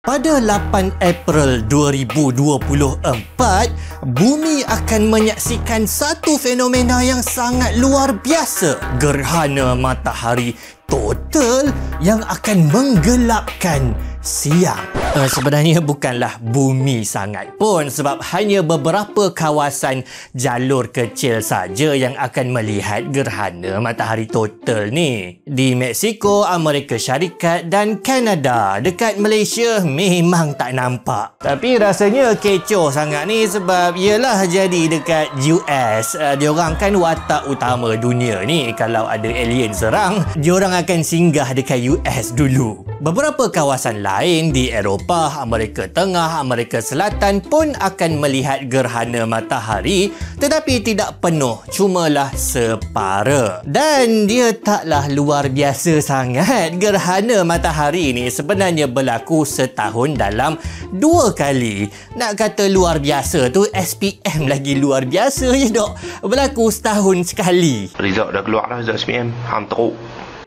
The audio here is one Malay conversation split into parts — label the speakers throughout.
Speaker 1: Pada 8 April 2024, bumi akan menyaksikan satu fenomena yang sangat luar biasa. Gerhana matahari total yang akan menggelapkan siang. Sebenarnya bukanlah bumi sangat pun, sebab hanya beberapa kawasan jalur kecil saja yang akan melihat gerhana matahari total ni. Di Mexico, Amerika Syarikat dan Kanada. Dekat Malaysia memang tak nampak. Tapi rasanya kecoh sangat ni sebab ialah jadi dekat US. Diorang kan watak utama dunia ni. Kalau ada alien serang, diorang akan singgah dekat US dulu. Beberapa kawasan lain di Eropah, Amerika Tengah, Amerika Selatan pun akan melihat gerhana matahari, tetapi tidak penuh, cumalah separa. Dan dia taklah luar biasa sangat. Gerhana matahari ni sebenarnya berlaku setahun dalam 2 kali. Nak kata luar biasa tu, SPM lagi luar biasa je dok. Berlaku setahun sekali.
Speaker 2: Result dah keluar dah, result SPM. Ham teruk.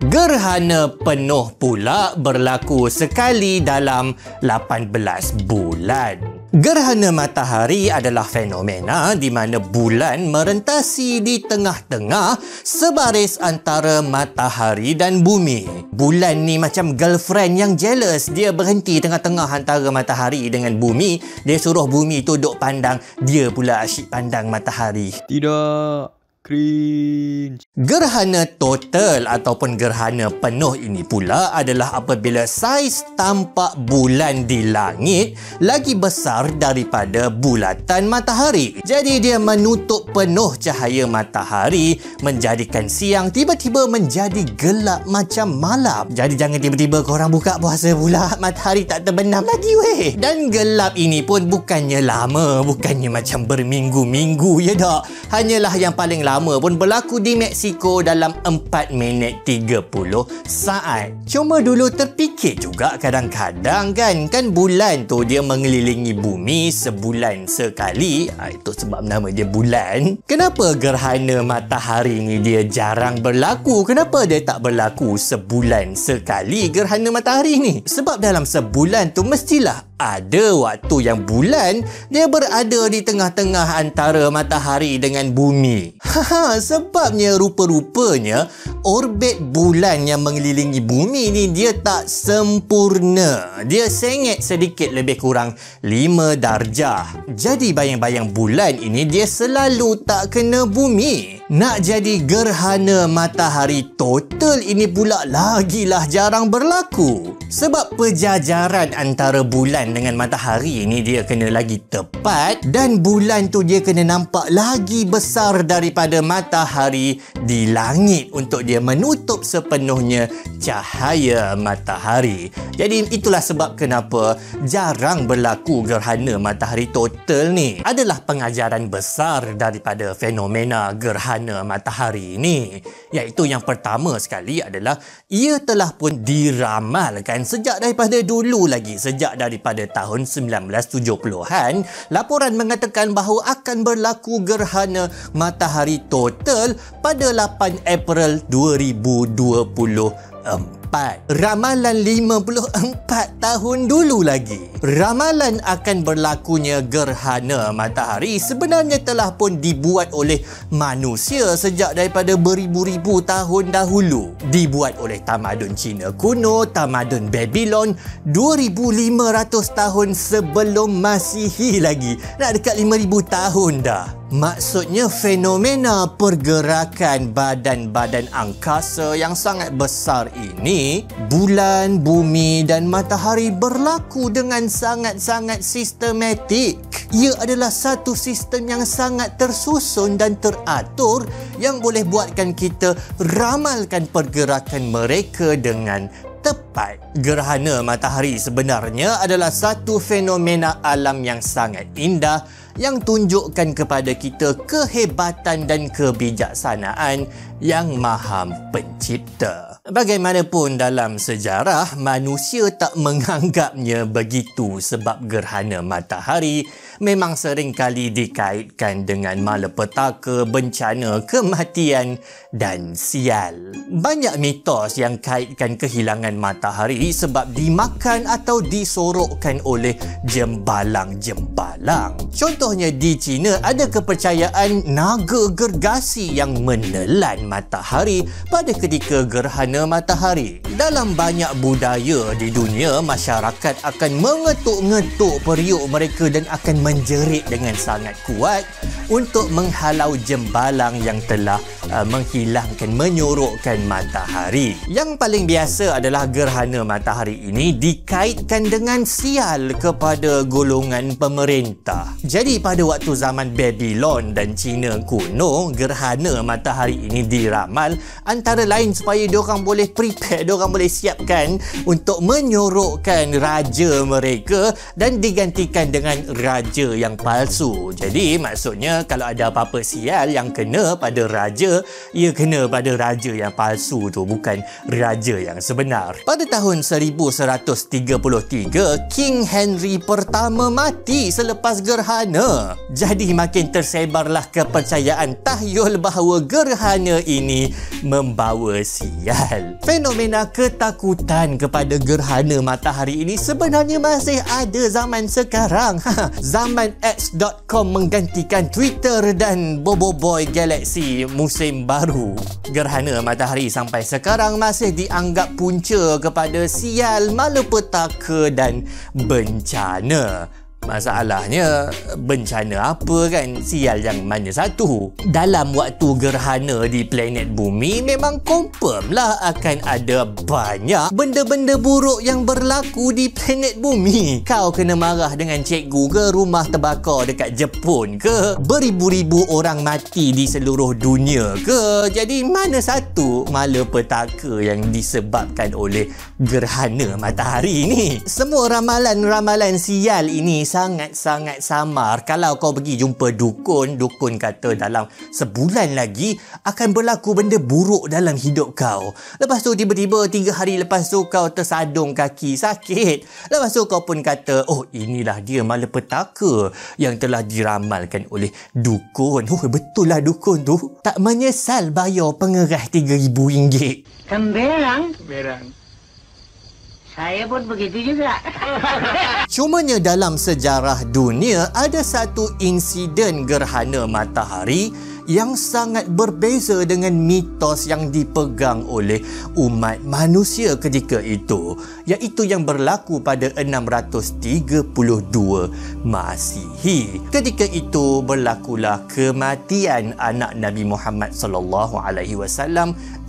Speaker 1: Gerhana penuh pula berlaku sekali dalam 18 bulan. Gerhana matahari adalah fenomena di mana bulan merentasi di tengah-tengah sebaris antara matahari dan bumi. Bulan ni macam girlfriend yang jealous. Dia berhenti tengah-tengah antara matahari dengan bumi. Dia suruh bumi tu duk pandang, dia pula asyik pandang matahari.
Speaker 3: Tidak. Cringe.
Speaker 1: Gerhana total ataupun gerhana penuh ini pula adalah apabila saiz tampak bulan di langit lagi besar daripada bulatan matahari. Jadi dia menutup penuh cahaya matahari, menjadikan siang tiba-tiba menjadi gelap macam malam. Jadi jangan tiba-tiba korang buka puasa pula, matahari tak terbenam lagi weh. Dan gelap ini pun bukannya lama, bukannya macam berminggu-minggu ya tak. Hanyalah yang paling lama pun berlaku di Mexico dalam 4 minit 30 saat. Cuma dulu terfikir juga kadang-kadang kan bulan tu dia mengelilingi bumi sebulan sekali. Itu sebab nama dia bulan. Kenapa gerhana matahari ni dia jarang berlaku? Kenapa dia tak berlaku sebulan sekali gerhana matahari ni? Sebab dalam sebulan tu mestilah ada waktu yang bulan dia berada di tengah-tengah antara matahari dengan bumi. Sebabnya rupa-rupanya orbit bulan yang mengelilingi bumi ni dia tak sempurna. Dia sengit sedikit lebih kurang 5 darjah. Jadi bayang-bayang bulan ini dia selalu tak kena bumi. Nak jadi gerhana matahari total ini pula lagilah jarang berlaku. Sebab pejajaran antara bulan dengan matahari ini dia kena lagi tepat dan bulan tu dia kena nampak lagi besar daripada matahari di langit untuk dia menutup sepenuhnya cahaya matahari. Jadi itulah sebab kenapa jarang berlaku gerhana matahari total ni. Adalah pengajaran besar daripada fenomena gerhana matahari ini. Iaitu yang pertama sekali adalah ia telah pun diramalkan sejak daripada dulu lagi. Sejak daripada tahun 1970-an, laporan mengatakan bahawa akan berlaku gerhana matahari total pada 8 April 2024. Ramalan 54 tahun dulu lagi. Ramalan akan berlakunya gerhana matahari sebenarnya telah pun dibuat oleh manusia sejak daripada beribu-ribu tahun dahulu. Dibuat oleh tamadun Cina kuno, tamadun Babylon 2500 tahun sebelum Masihi lagi. Nak dekat 5000 tahun dah. Maksudnya fenomena pergerakan badan-badan angkasa yang sangat besar ini, bulan, bumi dan matahari berlaku dengan sangat-sangat sistematik. Ia adalah satu sistem yang sangat tersusun dan teratur yang boleh buatkan kita ramalkan pergerakan mereka dengan tepat. Gerhana matahari sebenarnya adalah satu fenomena alam yang sangat indah yang tunjukkan kepada kita kehebatan dan kebijaksanaan Yang Maha Pencipta. Bagaimanapun dalam sejarah, manusia tak menganggapnya begitu sebab gerhana matahari memang seringkali dikaitkan dengan malapetaka, bencana, kematian dan sial. Banyak mitos yang kaitkan kehilangan matahari sebab dimakan atau disorokkan oleh jembalang-jembalang. Contohnya di China ada kepercayaan naga gergasi yang menelan matahari pada ketika gerhana matahari. Dalam banyak budaya di dunia, masyarakat akan mengetuk-ngetuk periuk mereka dan akan menjerit dengan sangat kuat untuk menghalau jembalang yang telah menghilangkan, menyorokkan matahari. Yang paling biasa adalah gerhana matahari ini dikaitkan dengan sial kepada golongan pemerintah. Jadi pada waktu zaman Babylon dan Cina kuno, gerhana matahari ini diramal antara lain supaya diorang boleh prepare, diorang boleh siapkan untuk menyorokkan raja mereka dan digantikan dengan raja yang palsu. Jadi maksudnya kalau ada apa-apa sial yang kena pada raja, ia kena pada raja yang palsu tu, bukan raja yang sebenar. Pada tahun 1133, King Henry pertama mati selepas gerhana. Jadi makin tersebarlah kepercayaan tahyul bahawa gerhana ini membawa sial. Fenomena ketakutan kepada gerhana matahari ini sebenarnya masih ada zaman sekarang. Zaman X.com menggantikan Twitter dan Bobo Boy Galaxy musim baru. Gerhana matahari sampai sekarang masih dianggap punca kepada sial, malapetaka dan bencana. Masalahnya, bencana apa kan? Sial yang mana satu? Dalam waktu gerhana di planet bumi, memang confirm lah akan ada banyak benda-benda buruk yang berlaku di planet bumi. Kau kena marah dengan cikgu ke? Rumah terbakar dekat Jepun ke? Beribu-ribu orang mati di seluruh dunia ke? Jadi mana satu malapetaka yang disebabkan oleh gerhana matahari ni? Semua ramalan-ramalan sial ini sangat-sangat samar. Kalau kau pergi jumpa dukun, dukun kata dalam sebulan lagi akan berlaku benda buruk dalam hidup kau. Lepas tu tiba-tiba 3 hari lepas tu kau tersadung kaki sakit. Lepas tu kau pun kata, oh inilah dia malapetaka yang telah diramalkan oleh dukun. Oh betul lah dukun tu tak menyesal bayar pengerah RM3,000.
Speaker 4: Temberang. Saya pun begitu juga.
Speaker 1: Cumanya dalam sejarah dunia ada satu insiden gerhana matahari yang sangat berbeza dengan mitos yang dipegang oleh umat manusia ketika itu, iaitu yang berlaku pada 632 Masihi. Ketika itu berlakulah kematian anak Nabi Muhammad SAW,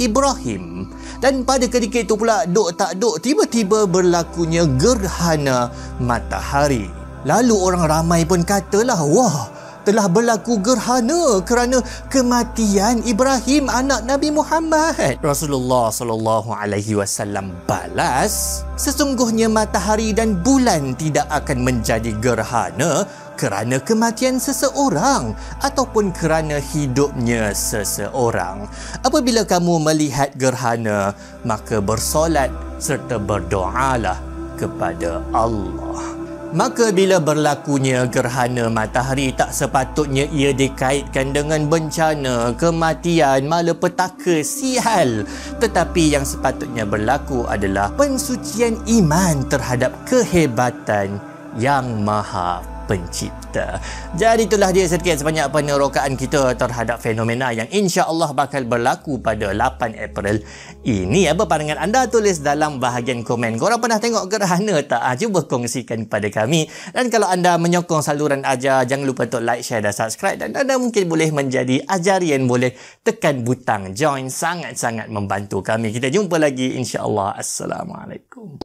Speaker 1: Ibrahim. Dan pada ketika itu pula, duk tak duk, tiba-tiba berlakunya gerhana matahari. Lalu orang ramai pun katalah, wah, telah berlaku gerhana kerana kematian Ibrahim anak Nabi Muhammad. Rasulullah SAW balas, sesungguhnya matahari dan bulan tidak akan menjadi gerhana kerana kematian seseorang ataupun kerana hidupnya seseorang. Apabila kamu melihat gerhana, maka bersolat serta berdoalah kepada Allah. Maka bila berlakunya gerhana matahari, tak sepatutnya ia dikaitkan dengan bencana, kematian, malapetaka, sial. Tetapi yang sepatutnya berlaku adalah pensucian iman terhadap kehebatan Yang Maha Pencipta. Jadi itulah dia sedikit sebanyak penerokaan kita terhadap fenomena yang insya-Allah bakal berlaku pada 8 April ini. Apa pandangan anda? Tulis dalam bahagian komen. Korang pernah tengok gerhana tak? Cuba kongsikan kepada kami. Dan kalau anda menyokong saluran Ajar, jangan lupa untuk like, share dan subscribe. Dan anda mungkin boleh menjadi Ajarian, boleh tekan butang join. Sangat-sangat membantu kami. Kita jumpa lagi insya-Allah. Assalamualaikum.